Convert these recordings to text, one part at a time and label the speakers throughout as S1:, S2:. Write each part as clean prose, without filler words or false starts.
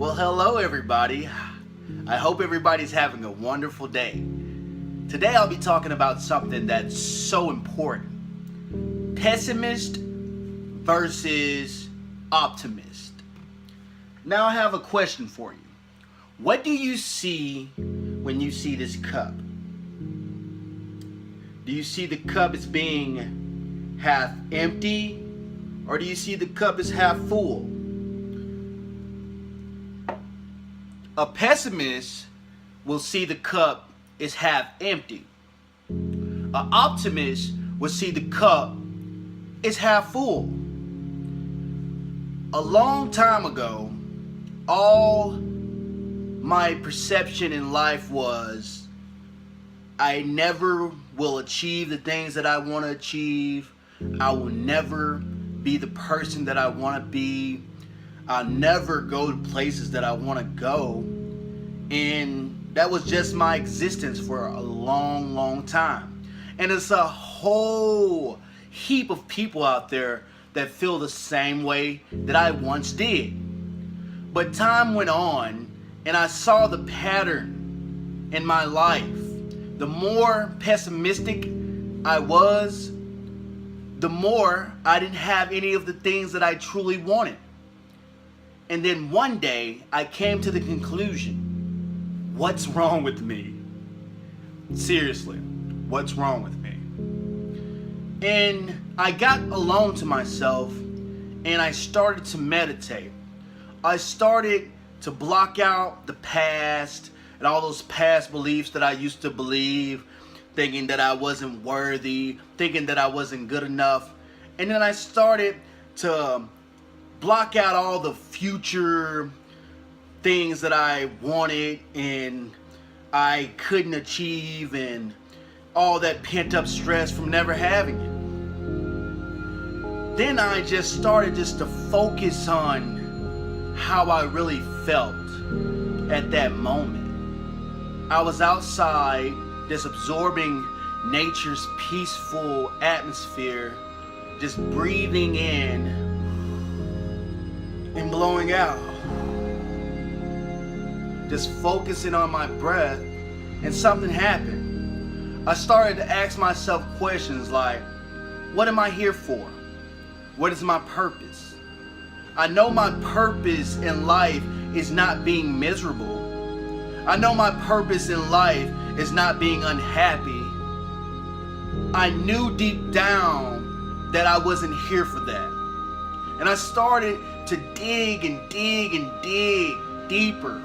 S1: Well, hello everybody. I hope everybody's having a wonderful day. Today I'll be talking about something that's so important. Pessimist versus optimist. Now I have a question for you. What do you see when you see this cup? Do you see the cup as being half empty, or do you see the cup as half full? A pessimist will see the cup as half empty. An optimist will see the cup as half full. A long time ago, all my perception in life was I never will achieve the things that I want to achieve. I will never be the person that I want to be. I'll never go to places that I want to go. And that was just my existence for a long, long time. And it's a whole heap of people out there that feel the same way that I once did. But time went on and I saw the pattern in my life. The more pessimistic I was, the more I didn't have any of the things that I truly wanted. And then one day I came to the conclusion, what's wrong with me? Seriously, what's wrong with me? And I got alone to myself and I started to meditate. I started to block out the past and all those past beliefs that I used to believe, thinking that I wasn't worthy, thinking that I wasn't good enough. And then I started to block out all the future things that I wanted and I couldn't achieve, and all that pent up stress from never having it. Then I just started to focus on how I really felt at that moment. I was outside just absorbing nature's peaceful atmosphere, just breathing in and blowing out, just focusing on my breath, and something happened. I started to ask myself questions like, what am I here for? What is my purpose? I know my purpose in life is not being miserable. I know my purpose in life is not being unhappy. I knew deep down that I wasn't here for that. And I started to dig and dig and dig deeper.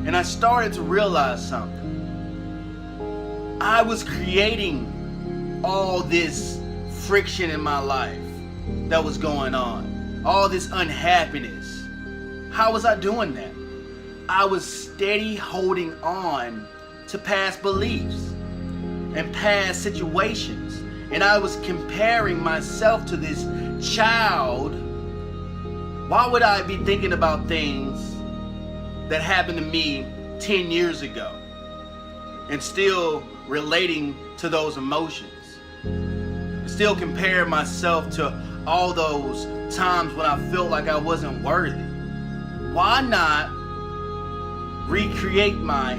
S1: And I started to realize something. I was creating all this friction in my life that was going on. All this unhappiness. How was I doing that? I was steady holding on to past beliefs and past situations. And I was comparing myself to this child. Why would I be thinking about things that happened to me 10 years ago and still relating to those emotions? Still compare myself to all those times when I felt like I wasn't worthy. Why not recreate my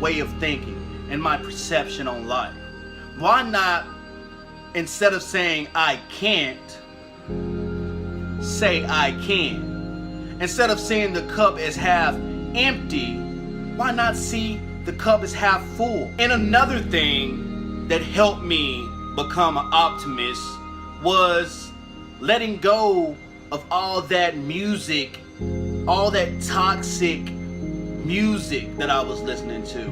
S1: way of thinking and my perception on life? Why not, instead of saying I can't, say I can? Instead of seeing the cup as half empty, why not see the cup as half full? And another thing that helped me become an optimist was letting go of all that music, all that toxic music that I was listening to.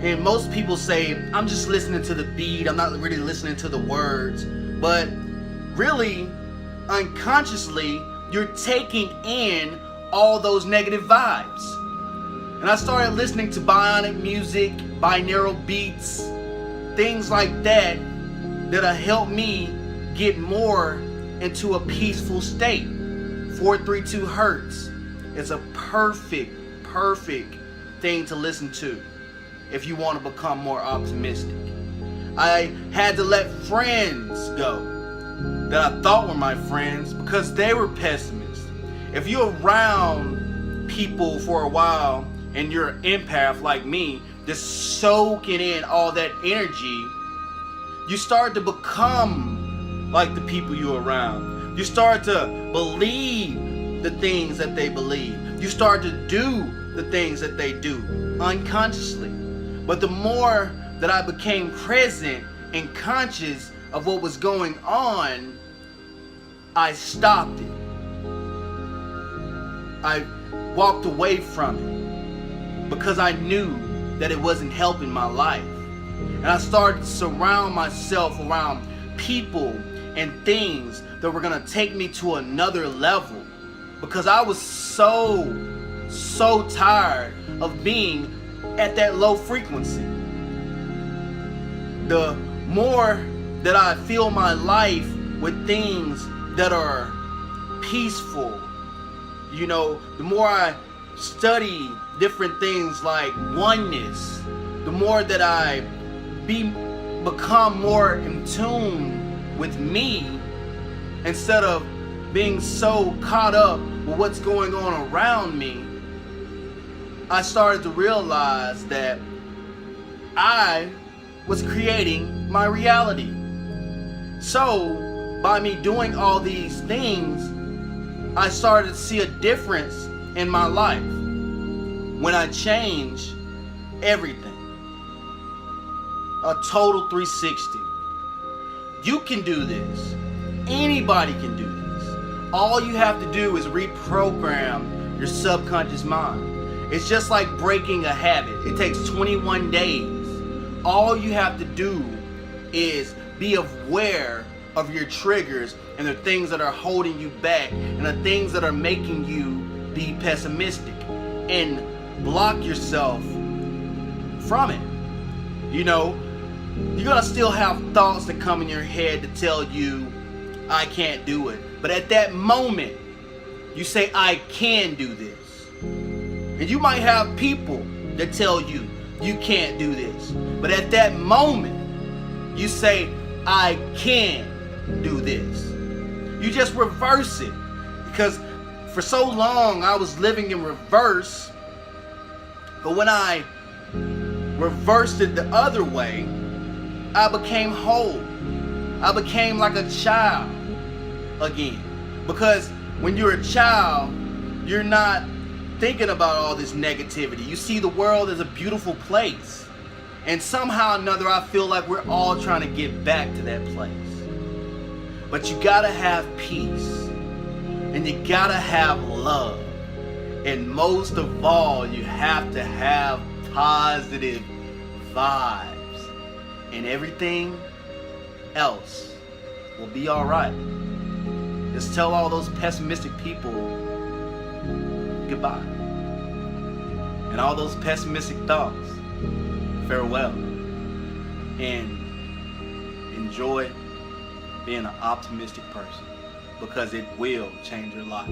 S1: And most people say, I'm just listening to the beat, I'm not really listening to the words. But really, unconsciously, you're taking in all those negative vibes. And I started listening to bionic music, binaural beats, things like that that'll help me get more into a peaceful state. 432 hertz is a perfect thing to listen to if you want to become more optimistic. I had to let friends go that I thought were my friends because they were pessimists. If you're around people for a while and you're an empath like me, just soaking in all that energy, you start to become like the people you're around. You start to believe the things that they believe. You start to do the things that they do unconsciously. But the more that I became present and conscious of what was going on, I stopped it. I walked away from it because I knew that it wasn't helping my life. And I started to surround myself around people and things that were gonna take me to another level, because I was so tired of being at that low frequency. The more that I fill my life with things that are peaceful, the more I study different things like oneness, the more that I become more in tune with me, instead of being so caught up with what's going on around me, I started to realize that I was creating my reality. So by me doing all these things, I started to see a difference in my life when I changed everything. A total 360. You can do this. Anybody can do this. All you have to do is reprogram your subconscious mind. It's just like breaking a habit. It takes 21 days. All you have to do is be aware of your triggers and the things that are holding you back and the things that are making you be pessimistic, and block yourself from it. You're gonna still have thoughts that come in your head to tell you, I can't do it. But at that moment, you say, I can do this. And you might have people that tell you, you can't do this. But at that moment, you say, I can do this. You just reverse it. Because for so long, I was living in reverse. But when I reversed it the other way, I became whole. I became like a child again. Because when you're a child, you're not thinking about all this negativity. You see the world as a beautiful place. And somehow or another, I feel like we're all trying to get back to that place. But you gotta have peace. And you gotta have love. And most of all, you have to have positive vibes. And everything else will be alright. Just tell all those pessimistic people goodbye. And all those pessimistic thoughts, farewell. And enjoy being an optimistic person, because it will change your life.